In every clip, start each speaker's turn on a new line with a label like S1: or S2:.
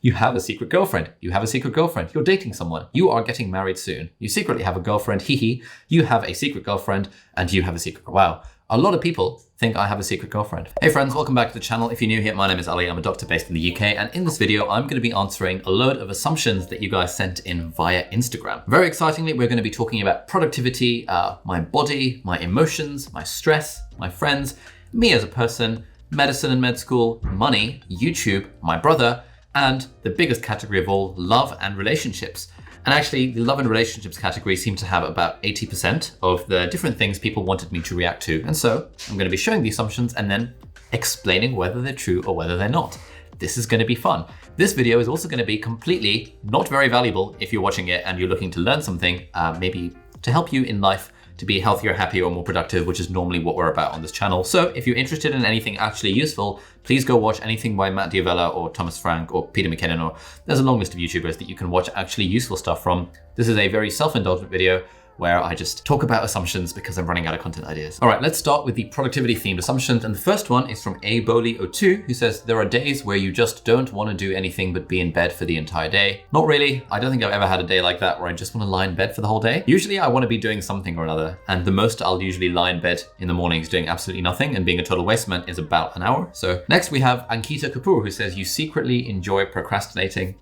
S1: You have a secret girlfriend. You have a secret girlfriend. You're dating someone. You are getting married soon. You secretly have a girlfriend. Hee hee. You have a secret girlfriend and you have a secret. Wow. A lot of people think I have a secret girlfriend. Hey friends, welcome back to the channel. If you're new here, my name is Ali. I'm a doctor based in the UK. And in this video, I'm going to be answering a load of assumptions that you guys sent in via Instagram. Very excitingly, we're going to be talking about productivity, my body, my emotions, my stress, my friends, me as a person, medicine and med school, money, YouTube, my brother, and the biggest category of all, love and relationships. And actually, the love and relationships category seemed to have about 80% of the different things people wanted me to react to. And so I'm going to be showing the assumptions and then explaining whether they're true or whether they're not. This is going to be fun. This video is also going to be completely not very valuable if you're watching it and you're looking to learn something, maybe to help you in life to be healthier, happier, or more productive, which is normally what we're about on this channel. So if you're interested in anything actually useful, please go watch anything by Matt D'Avella or Thomas Frank or Peter McKinnon, or there's a long list of YouTubers that you can watch actually useful stuff from. This is a very self-indulgent video where I just talk about assumptions because I'm running out of content ideas. All right, let's start with the productivity themed assumptions. And the first one is from aboli02, who says, there are days where you just don't want to do anything but be in bed for the entire day. Not really. I don't think I've ever had a day like that where I just want to lie in bed for the whole day. Usually I want to be doing something or another. And the most I'll usually lie in bed in the mornings doing absolutely nothing and being a total waste man is about an hour. So next we have Ankita Kapoor, who says, you secretly enjoy procrastinating.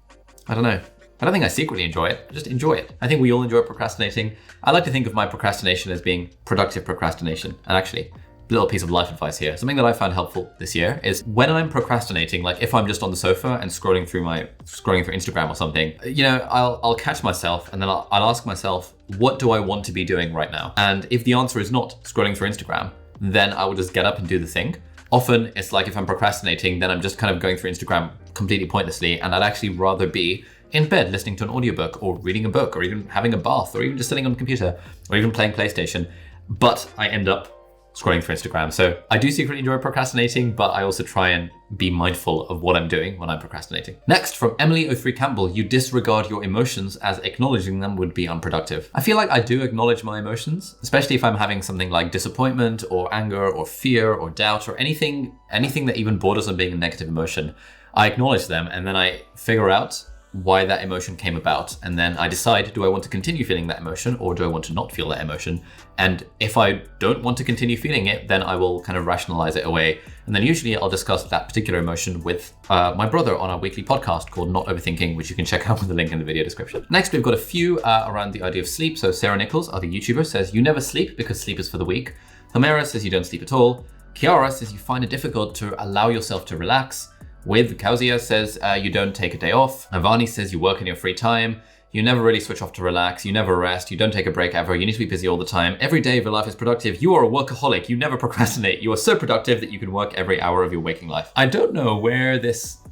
S1: I don't know. I don't think I secretly enjoy it, I just enjoy it. I think we all enjoy procrastinating. I like to think of my procrastination as being productive procrastination. And actually, a little piece of life advice here. Something that I found helpful this year is when I'm procrastinating, like if I'm just on the sofa and scrolling through Instagram or something, you know, I'll catch myself and then I'll ask myself, what do I want to be doing right now? And if the answer is not scrolling through Instagram, then I will just get up and do the thing. Often it's like if I'm procrastinating, then I'm just kind of going through Instagram completely pointlessly, and I'd actually rather be in bed listening to an audiobook or reading a book or even having a bath or even just sitting on the computer or even playing PlayStation, but I end up scrolling through Instagram. So I do secretly enjoy procrastinating, but I also try and be mindful of what I'm doing when I'm procrastinating. Next, from Emily03 Campbell, you disregard your emotions as acknowledging them would be unproductive. I feel like I do acknowledge my emotions, especially if I'm having something like disappointment or anger or fear or doubt or anything that even borders on being a negative emotion. I acknowledge them and then I figure out why that emotion came about. And then I decide, do I want to continue feeling that emotion or do I want to not feel that emotion? And if I don't want to continue feeling it, then I will kind of rationalize it away. And then usually I'll discuss that particular emotion with my brother on our weekly podcast called Not Overthinking, which you can check out with the link in the video description. Next, we've got a few around the idea of sleep. So Sarah Nichols, other YouTuber, says, you never sleep because sleep is for the weak. Homera says you don't sleep at all. Kiara says you find it difficult to allow yourself to relax. With Kauzia says you don't take a day off. Avani says you work in your free time. You never really switch off to relax. You never rest. You don't take a break ever. You need to be busy all the time. Every day of your life is productive. You are a workaholic. You never procrastinate. You are so productive that you can work every hour of your waking life. I don't know where this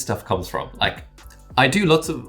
S1: stuff comes from. Like, I do lots of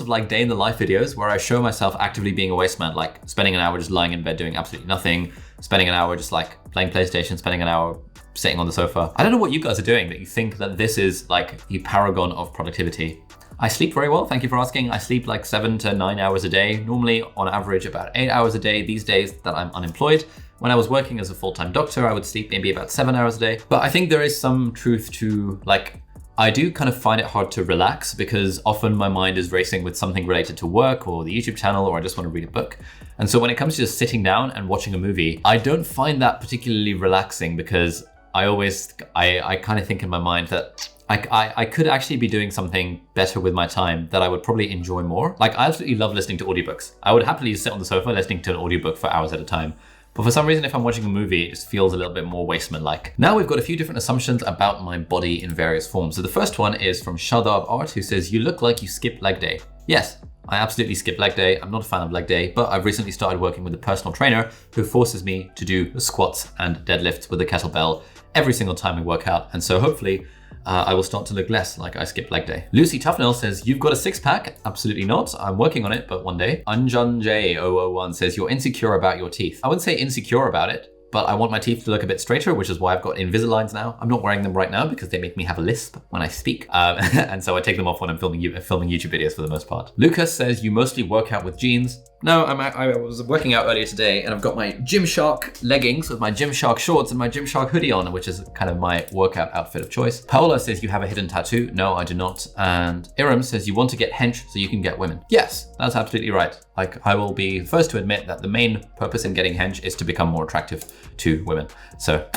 S1: like day in the life videos where I show myself actively being a waste man, like spending an hour just lying in bed doing absolutely nothing, spending an hour just like playing PlayStation, spending an hour sitting on the sofa. I don't know what you guys are doing that you think that this is like the paragon of productivity. I sleep very well, thank you for asking. I sleep like 7 to 9 hours a day, normally on average about 8 hours a day these days that I'm unemployed. When I was working as a full-time doctor, I would sleep maybe about 7 hours a day. But I think there is some truth to, like, I do kind of find it hard to relax because often my mind is racing with something related to work or the YouTube channel, or I just want to read a book. And so when it comes to just sitting down and watching a movie, I don't find that particularly relaxing because I kind of think in my mind that I could actually be doing something better with my time that I would probably enjoy more. Like, I absolutely love listening to audiobooks. I would happily sit on the sofa listening to an audiobook for hours at a time. But for some reason, if I'm watching a movie, it just feels a little bit more wasteman-like. Now we've got a few different assumptions about my body in various forms. So the first one is from Shadab Art, who says, you look like you skip leg day. Yes, I absolutely skip leg day. I'm not a fan of leg day, but I've recently started working with a personal trainer who forces me to do squats and deadlifts with a kettlebell every single time we work out. And so hopefully I will start to look less like I skip leg day. Lucy Tufnell says, you've got a six pack. Absolutely not. I'm working on it, but one day. Anjan J001 says, you're insecure about your teeth. I wouldn't say insecure about it, but I want my teeth to look a bit straighter, which is why I've got Invisaligns now. I'm not wearing them right now because they make me have a lisp when I speak. And so I take them off when I'm filming YouTube videos for the most part. Lucas says, you mostly work out with jeans. No, I was working out earlier today and I've got my Gymshark leggings with my Gymshark shorts and my Gymshark hoodie on, which is kind of my workout outfit of choice. Paola says you have a hidden tattoo. No, I do not. And Iram says you want to get hench so you can get women. Yes, that's absolutely right. Like, I will be first to admit that the main purpose in getting hench is to become more attractive to women. So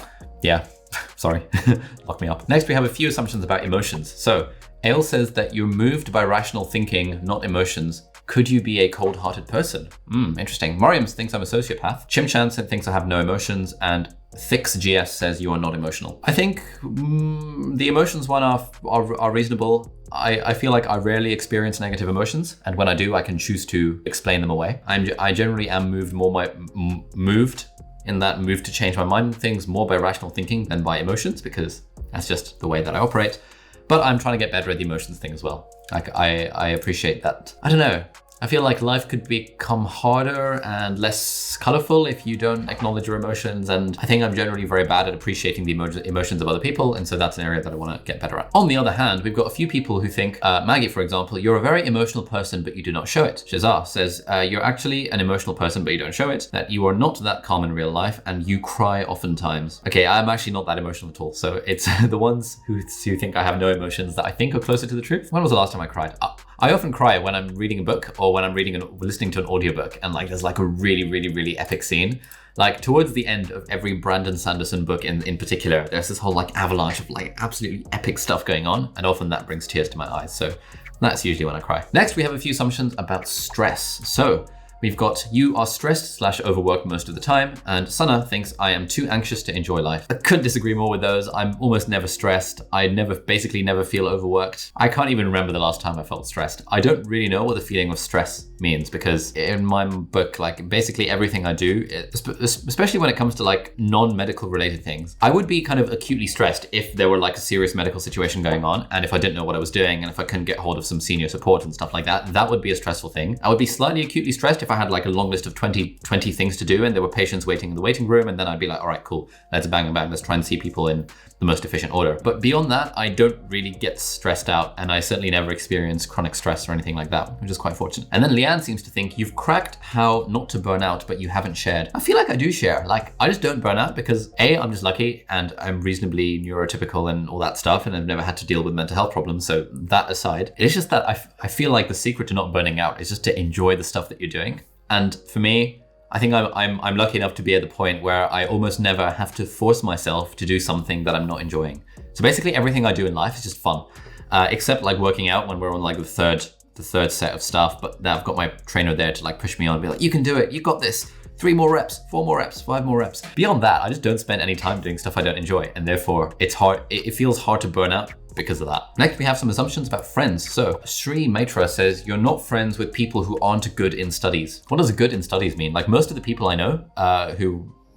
S1: yeah, sorry, lock me up. Next, we have a few assumptions about emotions. So Ale says that you're moved by rational thinking, not emotions. Could you be a cold-hearted person? Interesting. Mariam thinks I'm a sociopath. Chimchan thinks I have no emotions, and ThixGS says you are not emotional. I think the emotions one are reasonable. I feel like I rarely experience negative emotions, and when I do, I can choose to explain them away. I generally am moved to change my mind things more by rational thinking than by emotions, because that's just the way that I operate. But I'm trying to get better at the emotions thing as well. Like, I appreciate that. I don't know. I feel like life could become harder and less colorful if you don't acknowledge your emotions. And I think I'm generally very bad at appreciating the emotions of other people. And so that's an area that I want to get better at. On the other hand, we've got a few people who think, Maggie, for example, you're a very emotional person, but you do not show it. Shazar says, you're actually an emotional person, but you don't show it. That you are not that calm in real life and you cry oftentimes. Okay, I'm actually not that emotional at all. So it's the ones who think I have no emotions that I think are closer to the truth. When was the last time I cried? I often cry when I'm reading a book or when I'm listening to an audiobook and like there's like a really, really, really epic scene. Like towards the end of every Brandon Sanderson book in particular, there's this whole like avalanche of like absolutely epic stuff going on, and often that brings tears to my eyes. So that's usually when I cry. Next, we have a few assumptions about stress. So we've got you are stressed/overworked most of the time, and Sana thinks I am too anxious to enjoy life. I couldn't disagree more with those. I'm almost never stressed. I basically never feel overworked. I can't even remember the last time I felt stressed. I don't really know what the feeling of stress means, because in my book, like basically everything I do, especially when it comes to like non-medical related things, I would be kind of acutely stressed if there were like a serious medical situation going on, and if I didn't know what I was doing, and if I couldn't get hold of some senior support and stuff like that, that would be a stressful thing. I would be slightly acutely stressed if I had like a long list of 20 things to do and there were patients waiting in the waiting room, and then I'd be like, all right, cool, let's bang, let's try and see people in the most efficient order. But beyond that, I don't really get stressed out, and I certainly never experience chronic stress or anything like that, which is quite fortunate. And then Leanne seems to think you've cracked how not to burn out, but you haven't shared. I feel like I do share. Like, I just don't burn out because A, I'm just lucky and I'm reasonably neurotypical and all that stuff, and I've never had to deal with mental health problems. So that aside, it's just that I feel like the secret to not burning out is just to enjoy the stuff that you're doing. And for me, I think I'm lucky enough to be at the point where I almost never have to force myself to do something that I'm not enjoying. So basically everything I do in life is just fun, except like working out when we're on like the third set of stuff. But now I've got my trainer there to like push me on and be like, you can do it, you got this. 3 more reps, 4 more reps, 5 more reps. Beyond that, I just don't spend any time doing stuff I don't enjoy. And therefore it's hard. It feels hard to burn out because of that. Next, we have some assumptions about friends. So Sri Maitra says, you're not friends with people who aren't good in studies. What does good in studies mean? Like most of the people I know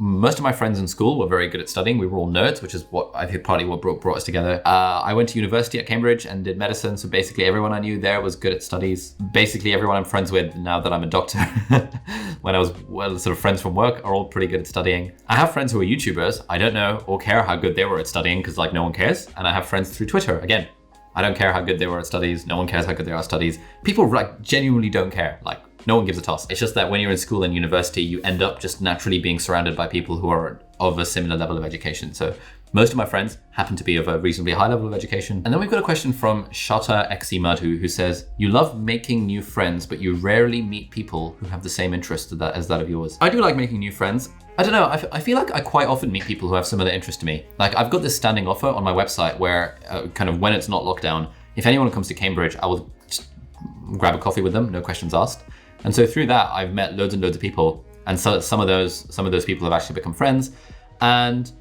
S1: most of my friends in school were very good at studying. We were all nerds, which is what I think partly what brought us together. I went to university at Cambridge and did medicine. So basically everyone I knew there was good at studies. Basically everyone I'm friends with now that I'm a doctor, when I was sort of friends from work, are all pretty good at studying. I have friends who are YouTubers. I don't know or care how good they were at studying because like no one cares. And I have friends through Twitter. Again, I don't care how good they were at studies. No one cares how good they are at studies. People like genuinely don't care. Like, no one gives a toss. It's just that when you're in school and university, you end up just naturally being surrounded by people who are of a similar level of education. So most of my friends happen to be of a reasonably high level of education. And then we've got a question from Shata XE Madhu, who says, you love making new friends, but you rarely meet people who have the same interests as that of yours. I do like making new friends. I don't know, I feel like I quite often meet people who have similar interests to me. Like I've got this standing offer on my website where kind of when it's not lockdown, if anyone comes to Cambridge, I will just grab a coffee with them, no questions asked. And so through that, I've met loads and loads of people. And so some of those people have actually become friends. And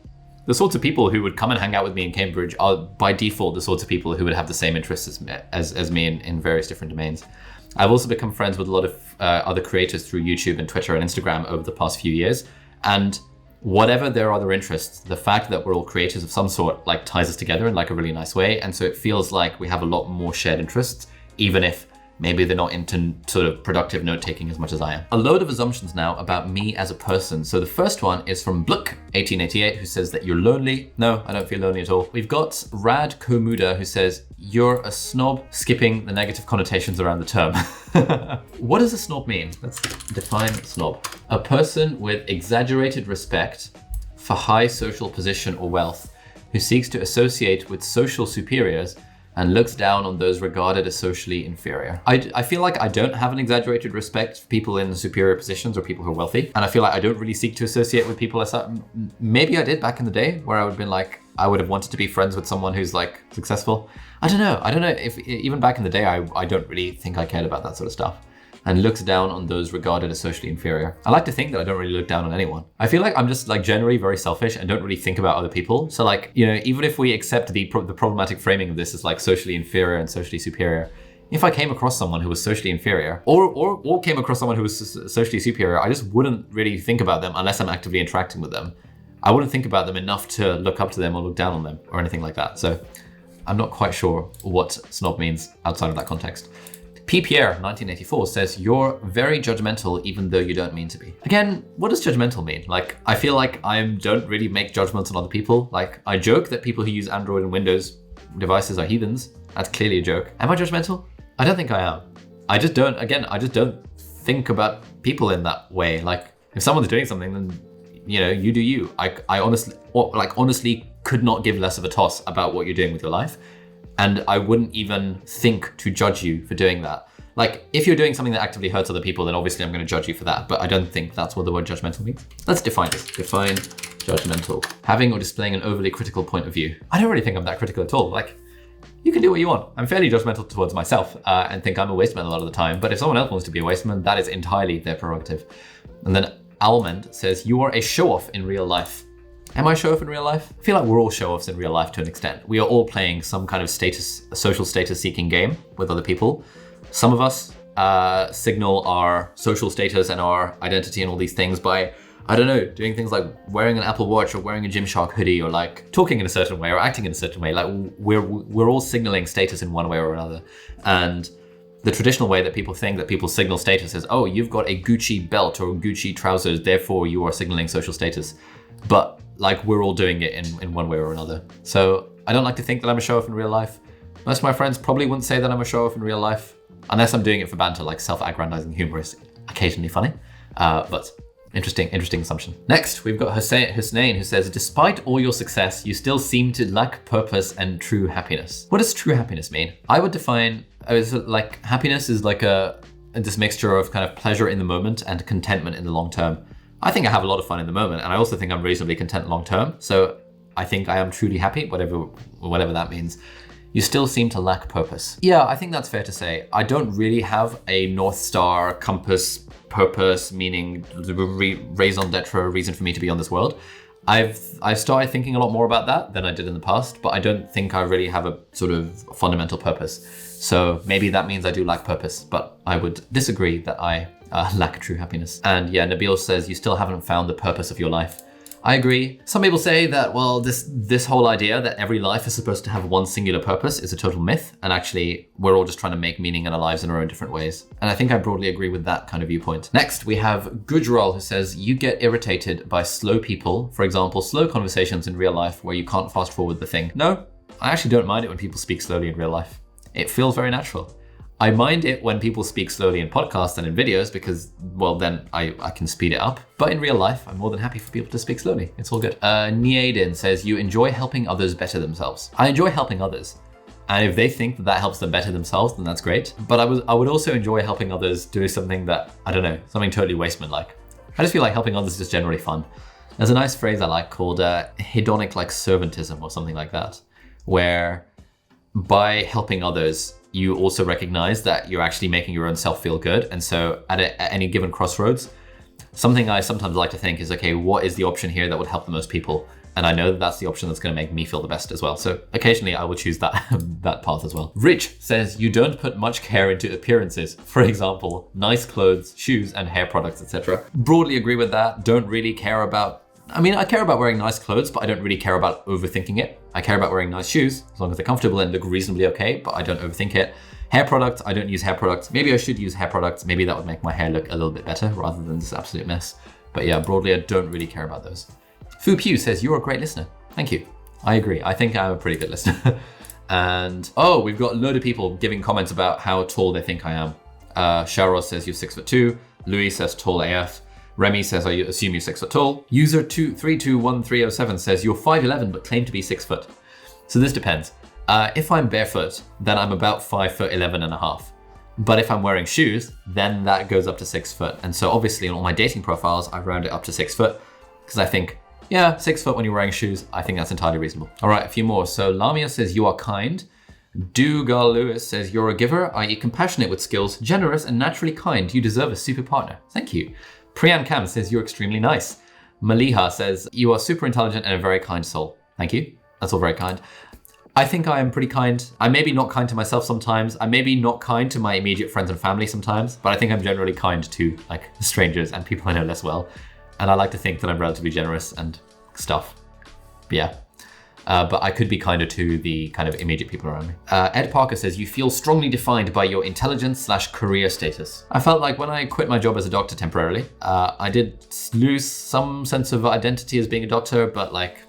S1: the sorts of people who would come and hang out with me in Cambridge are by default the sorts of people who would have the same interests as me in various different domains. I've also become friends with a lot of other creators through YouTube and Twitter and Instagram over the past few years. And whatever their other interests, the fact that we're all creators of some sort like ties us together in like a really nice way. And so it feels like we have a lot more shared interests, even if maybe they're not into sort of productive note-taking as much as I am. A load of assumptions now about me as a person. So the first one is from Bluck1888, who says that you're lonely. No, I don't feel lonely at all. We've got Rad Komuda, who says, you're a snob, skipping the negative connotations around the term. What does a snob mean? Let's define snob. A person with exaggerated respect for high social position or wealth, who seeks to associate with social superiors and looks down on those regarded as socially inferior. I feel like I don't have an exaggerated respect for people in superior positions or people who are wealthy. And I feel like I don't really seek to associate with people as such. Maybe I did back in the day where I would have been like, I would have wanted to be friends with someone who's like successful. I don't know if even back in the day, I don't really think I cared about that sort of stuff. And looks down on those regarded as socially inferior. I like to think that I don't really look down on anyone. I feel like I'm just like generally very selfish and don't really think about other people. So like, you know, even if we accept the problematic framing of this as like socially inferior and socially superior, if I came across someone who was socially inferior or came across someone who was socially superior, I just wouldn't really think about them unless I'm actively interacting with them. I wouldn't think about them enough to look up to them or look down on them or anything like that. So I'm not quite sure what snob means outside of that context. P. Pierre, 1984, says, you're very judgmental even though you don't mean to be. Again, what does judgmental mean? Like, I feel like I don't really make judgments on other people. Like, I joke that people who use Android and Windows devices are heathens. That's clearly a joke. Am I judgmental? I don't think I am. I just don't think about people in that way. Like, if someone's doing something, then, you know, you do you. I honestly could not give less of a toss about what you're doing with your life. And I wouldn't even think to judge you for doing that. Like, if you're doing something that actively hurts other people, then obviously I'm going to judge you for that. But I don't think that's what the word judgmental means. Let's define this. Define judgmental. Having or displaying an overly critical point of view. I don't really think I'm that critical at all. Like, you can do what you want. I'm fairly judgmental towards myself and think I'm a wasteman a lot of the time. But if someone else wants to be a wasteman, that is entirely their prerogative. And then Almond says, you are a show-off in real life. Am I a show-off in real life? I feel like we're all show-offs in real life to an extent. We are all playing some kind of social status-seeking game with other people. Some of us signal our social status and our identity and all these things by, I don't know, doing things like wearing an Apple Watch or wearing a Gymshark hoodie or like talking in a certain way or acting in a certain way. Like we're all signaling status in one way or another. And the traditional way that people think that people signal status is, oh, you've got a Gucci belt or Gucci trousers, therefore you are signaling social status. But like we're all doing it in one way or another. So I don't like to think that I'm a show-off in real life. Most of my friends probably wouldn't say that I'm a show-off in real life, unless I'm doing it for banter, like self-aggrandizing humor is occasionally funny. But interesting assumption. Next, we've got Hussein, who says, despite all your success, you still seem to lack purpose and true happiness. What does true happiness mean? I would define as like happiness is like this mixture of kind of pleasure in the moment and contentment in the long term. I think I have a lot of fun in the moment, and I also think I'm reasonably content long term. So I think I am truly happy, whatever that means. You still seem to lack purpose. Yeah, I think that's fair to say. I don't really have a North Star, compass, purpose, meaning raison d'etre, reason for me to be on this world. I've started thinking a lot more about that than I did in the past, but I don't think I really have a sort of fundamental purpose. So maybe that means I do lack purpose, but I would disagree that I lack true happiness. And yeah, Nabil says, you still haven't found the purpose of your life. I agree. Some people say that, well, this whole idea that every life is supposed to have one singular purpose is a total myth. And actually, we're all just trying to make meaning in our lives in our own different ways. And I think I broadly agree with that kind of viewpoint. Next, we have Gujral, who says, you get irritated by slow people. For example, slow conversations in real life where you can't fast forward the thing. No, I actually don't mind it when people speak slowly in real life. It feels very natural. I mind it when people speak slowly in podcasts and in videos because, well, then I can speed it up. But in real life, I'm more than happy for people to speak slowly. It's all good. Niaden says, you enjoy helping others better themselves. I enjoy helping others. And if they think that helps them better themselves, then that's great. But I would also enjoy helping others do something that, I don't know, something totally wasteman-like. I just feel like helping others is just generally fun. There's a nice phrase I like called hedonic like servantism or something like that, where by helping others, you also recognize that you're actually making your own self feel good. And so at any given crossroads, something I sometimes like to think is, okay, what is the option here that would help the most people? And I know that that's the option that's going to make me feel the best as well. So occasionally I will choose that that path as well. Rich says, you don't put much care into appearances. For example, nice clothes, shoes, and hair products, etc. Broadly agree with that. Don't really care about, I care about wearing nice clothes, but I don't really care about overthinking it. I care about wearing nice shoes, as long as they're comfortable and look reasonably okay, but I don't overthink it. Hair products, I don't use hair products. Maybe I should use hair products. Maybe that would make my hair look a little bit better rather than this absolute mess. But yeah, broadly, I don't really care about those. Fu Pew says, you're a great listener. Thank you. I agree. I think I'm a pretty good listener. And, oh, we've got a load of people giving comments about how tall they think I am. Sharos says you're 6'2". Louis says tall AF. Remy says, I assume you're 6 foot tall. User 321307 says you're 5'11", but claim to be 6 foot. So this depends. If I'm barefoot, then I'm about 5'11.5". But if I'm wearing shoes, then that goes up to 6 foot. And so obviously in all my dating profiles, I round it up to 6 foot because I think, yeah, 6 foot when you're wearing shoes, I think that's entirely reasonable. All right, a few more. So Lamia says you are kind. Dougal Lewis says you're a giver, i.e. compassionate with skills, generous and naturally kind. You deserve a super partner. Thank you. Priyan Kam says you're extremely nice. Maliha says you are super intelligent and a very kind soul. Thank you. That's all very kind. I think I am pretty kind. I'm maybe not kind to myself sometimes. I'm maybe not kind to my immediate friends and family sometimes, but I think I'm generally kind to like strangers and people I know less well. And I like to think that I'm relatively generous and stuff. Yeah. But I could be kinder to the kind of immediate people around me. Ed Parker says, you feel strongly defined by your intelligence/career status. I felt like when I quit my job as a doctor temporarily, I did lose some sense of identity as being a doctor, but like,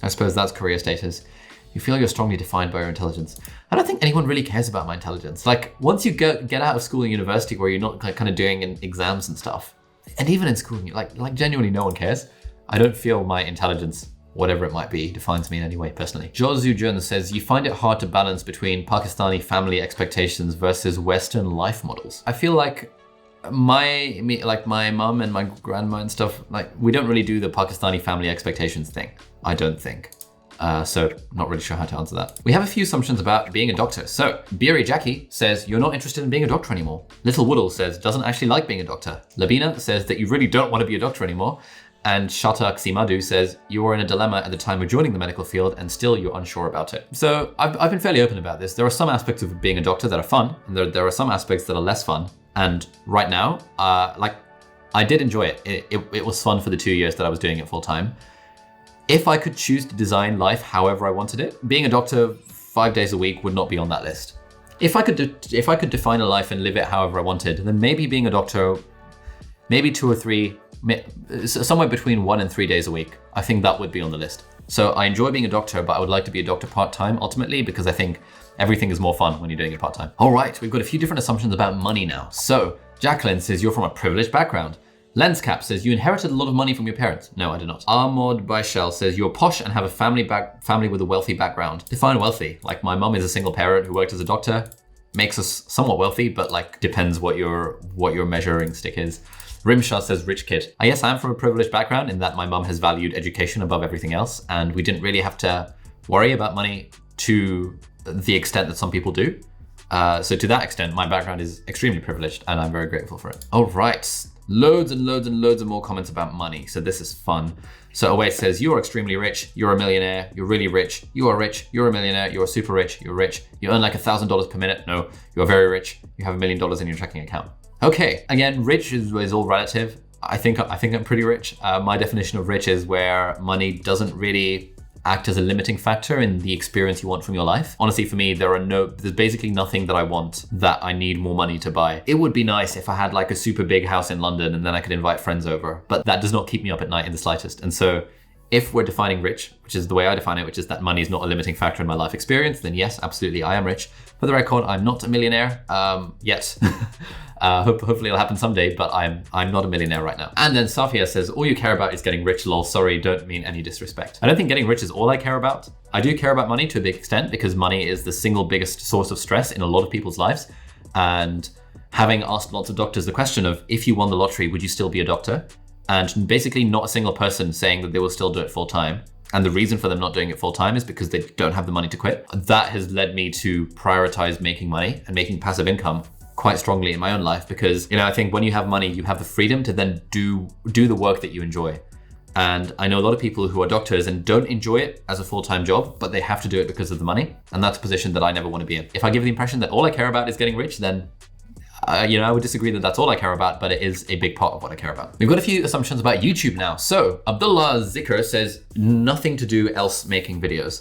S1: I suppose that's career status. You feel you're strongly defined by your intelligence. I don't think anyone really cares about my intelligence. Like once you get out of school and university where you're not like, kind of doing exams and stuff, and even in school, like genuinely no one cares. I don't feel my intelligence, whatever it might be, defines me in any way personally. Jozu Jun says, you find it hard to balance between Pakistani family expectations versus Western life models. I feel like my mum and my grandma and stuff, like we don't really do the Pakistani family expectations thing, I don't think. So not really sure how to answer that. We have a few assumptions about being a doctor. So Beery Jackie says, you're not interested in being a doctor anymore. Little Woodle says, doesn't actually like being a doctor. Labina says that you really don't want to be a doctor anymore. And Shatak Simadu says, you were in a dilemma at the time of joining the medical field and still you're unsure about it. So I've been fairly open about this. There are some aspects of being a doctor that are fun, and there are some aspects that are less fun. And right now, like I did enjoy it. It was fun for the 2 years that I was doing it full time. If I could choose to design life however I wanted it, being a doctor 5 days a week would not be on that list. If I could define a life and live it however I wanted, then maybe being a doctor, maybe 2 or 3, somewhere between 1 and 3 days a week, I think that would be on the list. So I enjoy being a doctor, but I would like to be a doctor part-time ultimately, because I think everything is more fun when you're doing it part-time. All right, we've got a few different assumptions about money now. So Jacqueline says you're from a privileged background. Lenscap says you inherited a lot of money from your parents. No, I did not. Armod Baishal says you're posh and have a family with a wealthy background. Define wealthy. Like my mum is a single parent who worked as a doctor, makes us somewhat wealthy, but like depends what your measuring stick is. Rimshah says rich kid. I guess I'm from a privileged background in that my mum has valued education above everything else, and we didn't really have to worry about money to the extent that some people do. So to that extent, my background is extremely privileged and I'm very grateful for it. All right. Loads and loads and loads of more comments about money. So this is fun. So Await says, you are extremely rich. You're a millionaire. You're really rich. You are rich. You're a millionaire. You're super rich. You're rich. You earn like $1,000 per minute. No, you're very rich. You have $1 million in your checking account. Okay, again, rich is all relative. I think I'm pretty rich. My definition of rich is where money doesn't really act as a limiting factor in the experience you want from your life. Honestly, for me, there's basically nothing that I want that I need more money to buy. It would be nice if I had like a super big house in London and then I could invite friends over, but that does not keep me up at night in the slightest. And so if we're defining rich, which is the way I define it, which is that money is not a limiting factor in my life experience, then yes, absolutely, I am rich. For the record, I'm not a millionaire yet. Hopefully it'll happen someday, but I'm not a millionaire right now. And then Safia says, all you care about is getting rich, lol. Sorry, don't mean any disrespect. I don't think getting rich is all I care about. I do care about money to a big extent because money is the single biggest source of stress in a lot of people's lives. And having asked lots of doctors the question of, if you won the lottery, would you still be a doctor? And basically not a single person saying that they will still do it full time. And the reason for them not doing it full time is because they don't have the money to quit. That has led me to prioritize making money and making passive income quite strongly in my own life, because I think when you have money, you have the freedom to then do the work that you enjoy. And I know a lot of people who are doctors and don't enjoy it as a full-time job, but they have to do it because of the money. And that's a position that I never want to be in. If I give the impression that all I care about is getting rich, then I would disagree that that's all I care about, but it is a big part of what I care about. We've got a few assumptions about YouTube now. So Abdullah Zikr says, nothing to do else making videos.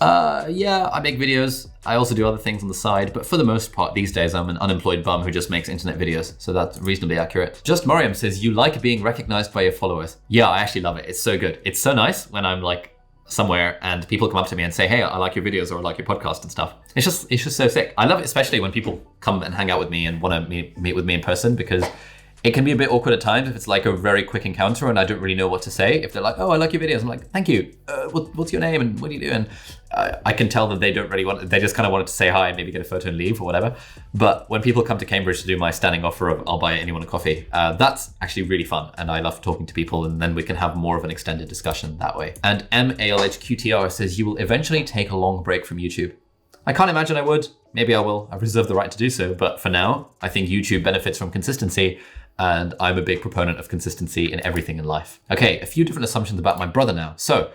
S1: Yeah, I make videos. I also do other things on the side, but for the most part these days, I'm an unemployed bum who just makes internet videos. So that's reasonably accurate. Just Mariam says, you like being recognized by your followers. Yeah, I actually love it. It's so good. It's so nice when I'm like somewhere and people come up to me and say, hey, I like your videos or I like your podcast and stuff. It's just so sick. I love it, especially when people come and hang out with me and want to meet with me in person, because it can be a bit awkward at times if it's like a very quick encounter and I don't really know what to say. If they're like, oh, I like your videos, I'm like, thank you. What's your name and what do you do? And I can tell that they don't really they just kind of wanted to say hi and maybe get a photo and leave or whatever. But when people come to Cambridge to do my standing offer of I'll buy anyone a coffee, that's actually really fun. And I love talking to people, and then we can have more of an extended discussion that way. And MALHQTR says, you will eventually take a long break from YouTube. I can't imagine I would. Maybe I will. I reserve the right to do so. But for now, I think YouTube benefits from consistency. And I'm a big proponent of consistency in everything in life. Okay, a few different assumptions about my brother now. So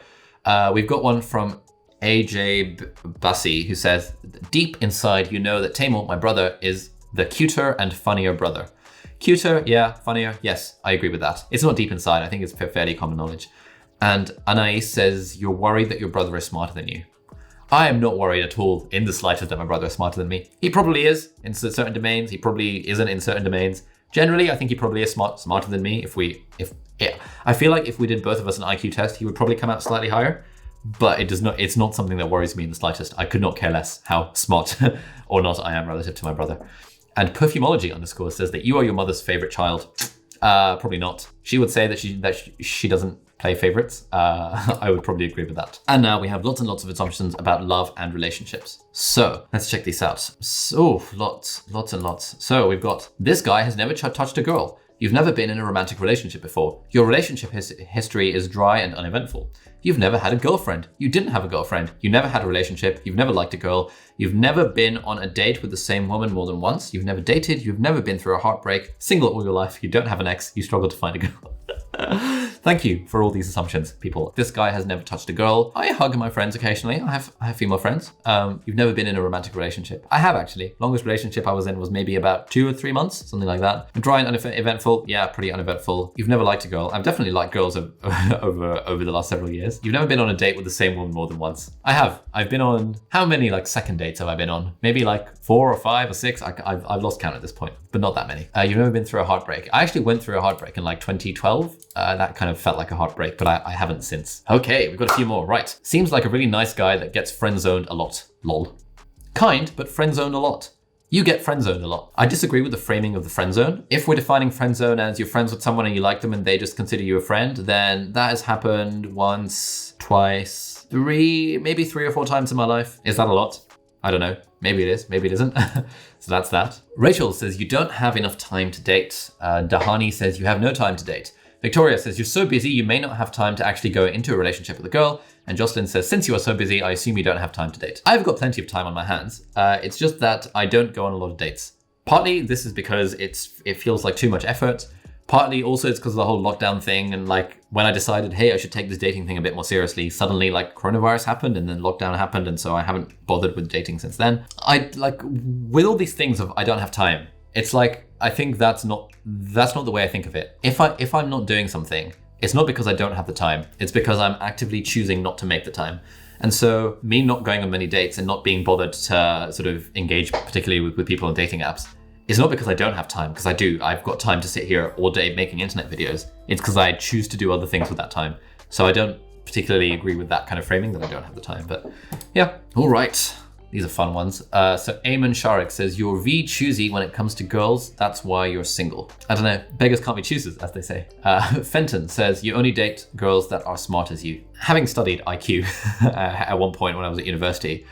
S1: we've got one from AJ Bassi, who says, deep inside, you know that Taimur, my brother, is the cuter and funnier brother. Cuter, yeah. Funnier, yes, I agree with that. It's not deep inside. I think it's fairly common knowledge. And Anais says, you're worried that your brother is smarter than you. I am not worried at all in the slightest that my brother is smarter than me. He probably is in certain domains. He probably isn't in certain domains. Generally, I think he probably is smarter than me. I feel like if we did both of us an IQ test, he would probably come out slightly higher, but it's not something that worries me in the slightest. I could not care less how smart or not I am relative to my brother. And Perfumology _ says that you are your mother's favorite child. Probably not. She would say that she doesn't play favorites. I would probably agree with that. And now we have lots and lots of assumptions about love and relationships. So let's check these out. So lots and lots. So we've got, this guy has never touched a girl. You've never been in a romantic relationship before. Your relationship history is dry and uneventful. You've never had a girlfriend. You didn't have a girlfriend. You never had a relationship. You've never liked a girl. You've never been on a date with the same woman more than once. You've never dated. You've never been through a heartbreak. Single all your life. You don't have an ex. You struggle to find a girl. Thank you for all these assumptions, people. This guy has never touched a girl. I hug my friends occasionally. I have female friends. You've never been in a romantic relationship. I have, actually. Longest relationship I was in was maybe about 2 or 3 months, something like that. Dry and uneventful. Yeah, pretty uneventful. You've never liked a girl. I've definitely liked girls over the last several years. You've never been on a date with the same woman more than once. I have. I've been on, how many like second dates have I been on? Maybe like 4 or 5 or 6. I've lost count at this point, but not that many. You've never been through a heartbreak. I actually went through a heartbreak in like 2012. That kind of felt like a heartbreak, but I haven't since. Okay, we've got a few more. Right. Seems like a really nice guy that gets friend-zoned a lot. Lol. Kind, but friend-zoned a lot. You get friend-zoned a lot. I disagree with the framing of the friend zone. If we're defining friend zone as you're friends with someone and you like them and they just consider you a friend, then that has happened once, twice, 3 or 4 times in my life. Is that a lot? I don't know. Maybe it is, maybe it isn't. So that's that. Rachel says, you don't have enough time to date. Dahani says, you have no time to date. Victoria says, you're so busy, you may not have time to actually go into a relationship with a girl. And Jocelyn says, since you are so busy, I assume you don't have time to date. I've got plenty of time on my hands. It's just that I don't go on a lot of dates. Partly this is because it feels like too much effort. Partly also it's because of the whole lockdown thing. And like when I decided, hey, I should take this dating thing a bit more seriously, suddenly like coronavirus happened and then lockdown happened. And so I haven't bothered with dating since then. I like with all these things of I don't have time. It's like, I think that's not the way I think of it. If I'm not doing something, it's not because I don't have the time. It's because I'm actively choosing not to make the time. And so me not going on many dates and not being bothered to sort of engage particularly with people on dating apps is not because I don't have time, because I do. I've got time to sit here all day making internet videos. It's because I choose to do other things with that time. So I don't particularly agree with that kind of framing that I don't have the time, but yeah. All right. These are fun ones. So Eamon Sharik says, you're choosy when it comes to girls. That's why you're single. I don't know. Beggars can't be choosers, as they say. Fenton says, you only date girls that are smart as you. Having studied IQ at one point when I was at university,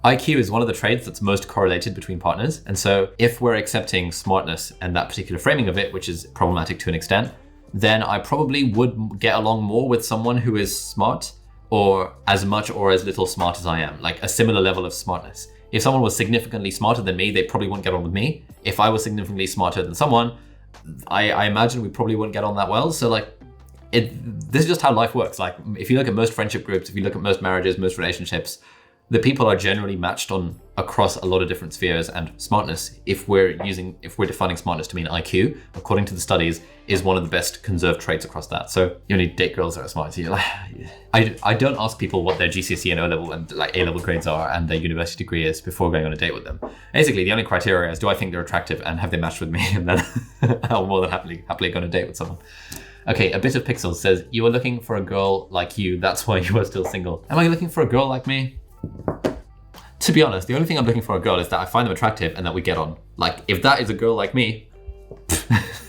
S1: IQ is one of the traits that's most correlated between partners. And so if we're accepting smartness and that particular framing of it, which is problematic to an extent, then I probably would get along more with someone who is smart, or as much or as little smart as I am, like a similar level of smartness. If someone was significantly smarter than me, they probably wouldn't get on with me. If I was significantly smarter than someone, I imagine we probably wouldn't get on that well. So like, this is just how life works. Like if you look at most friendship groups, if you look at most marriages, most relationships, the people are generally matched on across a lot of different spheres, and smartness, if we're defining smartness to mean IQ, according to the studies, is one of the best conserved traits across that. So you only date girls that are smart. So you're like, I don't ask people what their GCSE and O-level and like A-level grades are and their university degree is before going on a date with them. Basically, the only criteria is, do I think they're attractive and have they matched with me? And then I'll more than happily go on a date with someone. Okay, a bit of pixels says, you are looking for a girl like you, that's why you are still single. Am I looking for a girl like me? To be honest, the only thing I'm looking for a girl is that I find them attractive and that we get on. Like, if that is a girl like me,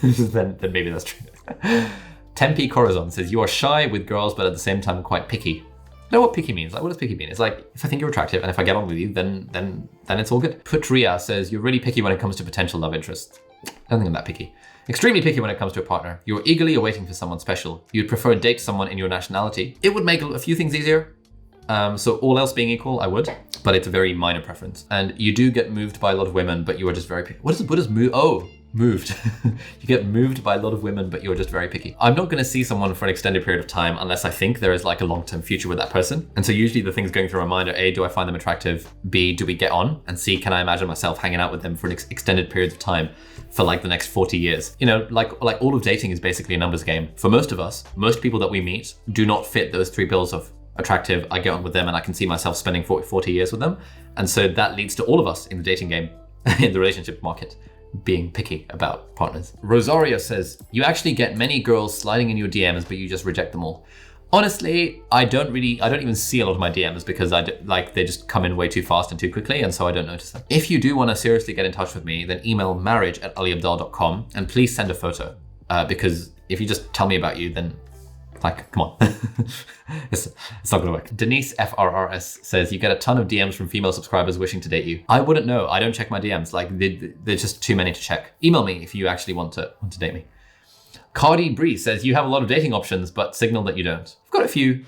S1: then maybe that's true. Tempe Corazon says, you are shy with girls, but at the same time quite picky. You know what picky means? Like, what does picky mean? It's like, if I think you're attractive and if I get on with you, then it's all good. Putria says, you're really picky when it comes to potential love interests. I don't think I'm that picky. Extremely picky when it comes to a partner. You're eagerly awaiting for someone special. You'd prefer to date someone in your nationality. It would make a few things easier. So all else being equal, I would, but it's a very minor preference. And you do get moved by a lot of women, but you are just very picky. What does move? Oh, moved. You get moved by a lot of women, but you're just very picky. I'm not going to see someone for an extended period of time unless I think there is like a long-term future with that person. And so usually the things going through my mind are A, do I find them attractive? B, do we get on? And C, can I imagine myself hanging out with them for an extended period of time for like the next 40 years? You know, like all of dating is basically a numbers game. For most of us, most people that we meet do not fit those three bills of attractive, I get on with them and I can see myself spending 40 years with them. And so that leads to all of us in the dating game, in the relationship market, being picky about partners. Rosario says, you actually get many girls sliding in your DMs, but you just reject them all. Honestly, I don't even see a lot of my DMs because they just come in way too fast and too quickly, and so I don't notice them. If you do want to seriously get in touch with me, then email marriage@aliabdaal.com and please send a photo, because if you just tell me about you, then like, come on. it's not gonna work. Denise FRRS says, you get a ton of DMs from female subscribers wishing to date you. I wouldn't know. I don't check my DMs. Like, there's just too many to check. Email me if you actually want to date me. Cardi Bree says, you have a lot of dating options, but signal that you don't. I've got a few.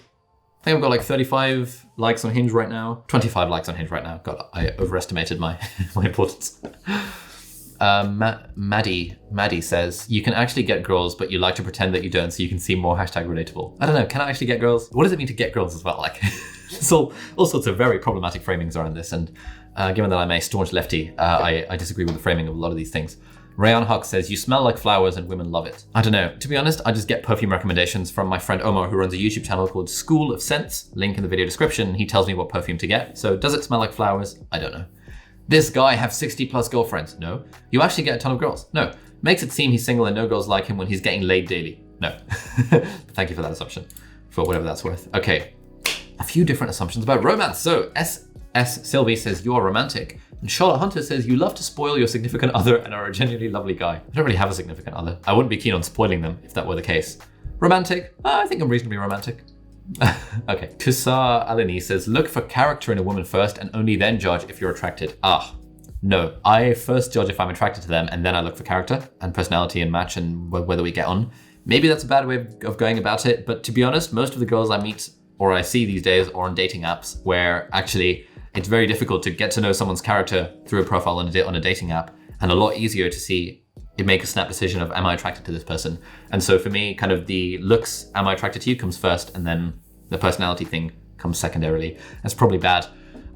S1: I think I've got like 35 likes on Hinge right now. 25 likes on Hinge right now. God, I overestimated my importance. Maddie says, you can actually get girls, but you like to pretend that you don't so you can seem more #relatable. I don't know, can I actually get girls? What does it mean to get girls as well? Like, so all sorts of very problematic framings around this. And given that I'm a staunch lefty, I disagree with the framing of a lot of these things. Rayan Huck says, you smell like flowers and women love it. I don't know. To be honest, I just get perfume recommendations from my friend Omar, who runs a YouTube channel called School of Scents. Link in the video description. He tells me what perfume to get. So does it smell like flowers? I don't know. This guy have 60 plus girlfriends? No. You actually get a ton of girls? No. Makes it seem he's single and no girls like him when he's getting laid daily? No. Thank you for that assumption, for whatever that's worth. Okay, a few different assumptions about romance. So S. Sylvie says, you are romantic. And Charlotte Hunter says, you love to spoil your significant other and are a genuinely lovely guy. I don't really have a significant other. I wouldn't be keen on spoiling them if that were the case. Romantic? I think I'm reasonably romantic. Okay. Tussar Alini says, look for character in a woman first and only then judge if you're attracted. No. I first judge if I'm attracted to them and then I look for character and personality and match and whether we get on. Maybe that's a bad way of going about it, but to be honest, most of the girls I meet or I see these days are on dating apps where actually it's very difficult to get to know someone's character through a profile on a dating app, and a lot easier to see it make a snap decision of, am I attracted to this person? And so for me, kind of the looks, am I attracted to you, comes first, and then the personality thing comes secondarily. That's probably bad.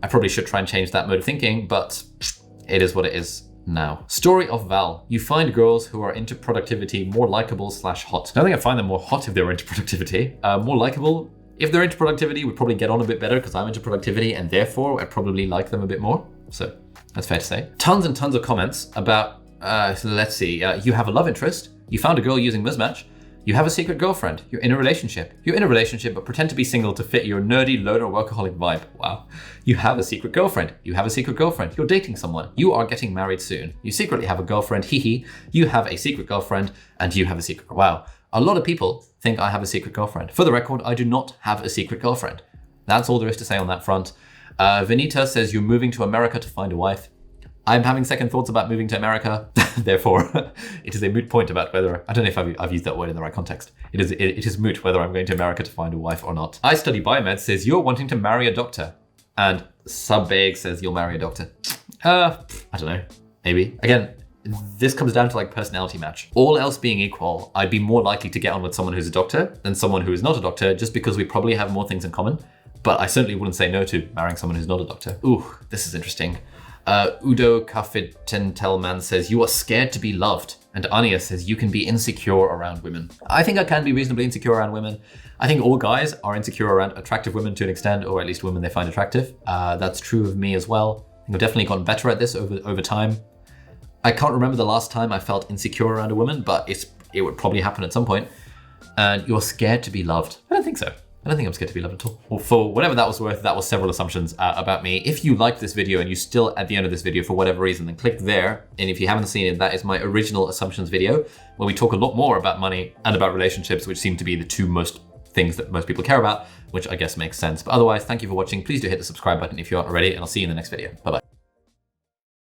S1: I probably should try and change that mode of thinking, but it is what it is now. Story of Val. You find girls who are into productivity more likable / hot. I don't think I find them more hot if they're into productivity. More likable, if they're into productivity, we'd probably get on a bit better because I'm into productivity and therefore I'd probably like them a bit more. So that's fair to say. Tons and tons of comments about, so let's see, you have a love interest, you found a girl using Mismatch, you have a secret girlfriend, you're in a relationship but pretend to be single to fit your nerdy loner workaholic vibe. Wow. You have a secret girlfriend, you're dating someone, you are getting married soon, you secretly have a girlfriend, you have a secret girlfriend and you have a secret, wow. A lot of people think I have a secret girlfriend. For the record, I do not have a secret girlfriend. That's all there is to say on that front. Vinita says you're moving to America to find a wife. I'm having second thoughts about moving to America. Therefore, it is a moot point about whether, I don't know if I've used that word in the right context. It is moot whether I'm going to America to find a wife or not. I Study Biomed says you're wanting to marry a doctor. And Subbag says you'll marry a doctor. I don't know, maybe. Again, this comes down to like personality match. All else being equal, I'd be more likely to get on with someone who's a doctor than someone who is not a doctor, just because we probably have more things in common. But I certainly wouldn't say no to marrying someone who's not a doctor. Ooh, this is interesting. Udo Kafitentelman says, you are scared to be loved. And Anya says, you can be insecure around women. I think I can be reasonably insecure around women. I think all guys are insecure around attractive women to an extent, or at least women they find attractive. That's true of me as well. I think I've definitely gotten better at this over time. I can't remember the last time I felt insecure around a woman, but it would probably happen at some point. And you're scared to be loved. I don't think so. I don't think I'm scared to be loved at all. Well, for whatever that was worth, that was several assumptions about me. If you liked this video and you still at the end of this video for whatever reason, then click there. And if you haven't seen it, that is my original assumptions video, where we talk a lot more about money and about relationships, which seem to be the two most things that most people care about, which I guess makes sense. But otherwise, thank you for watching. Please do hit the subscribe button if you aren't already, and I'll see you in the next video. Bye-bye.